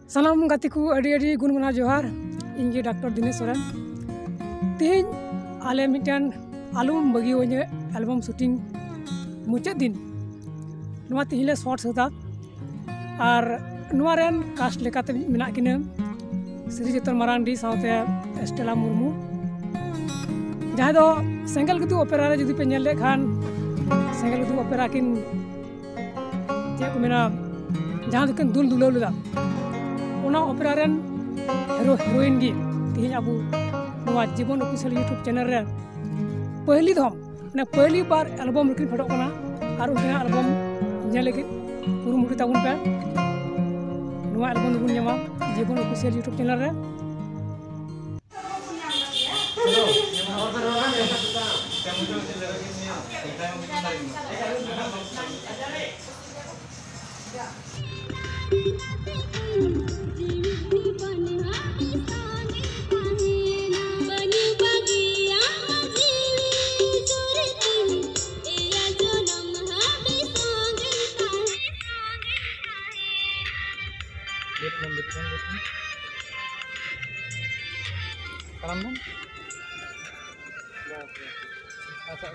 सलाम गाती को अड़ी गुणमना जोहार इंगे डॉक्टर दिनेश सोरेन तीन आले मिटन आलम बगी वने एल्बम शूटिंग मुचाद दिन नुआ तिहिले शॉर्ट सदा और नुआ रेन कास्ट लेकाते मेना किने श्रीजतन मारांडी साथे एस्टेला मुर्मू जहाँ दो सेंगल गुतु ओपेरा रे जुदी पे नेल ले खान सेंगल गुतु ओपेरा किन जे को मेना जहाँ दुकन दुल दुलाव लदा ओना ओपेरा रेन हीरो हीरोइन गी तिहिन अबु नुआ जीवन ऑफिशियल यूट्यूब चैनल रे पहली धम ने पहली बार एल्बम रिकिन फटो कना और उनका एल्बम नेल लगी कुरुमुटु ताबुन पे नुआ एल्बम दुबुन ᱧᱟᱢᱟ जीवन ऑफिशियल यूट्यूब चैनल रे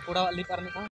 Kurang lip arni kau.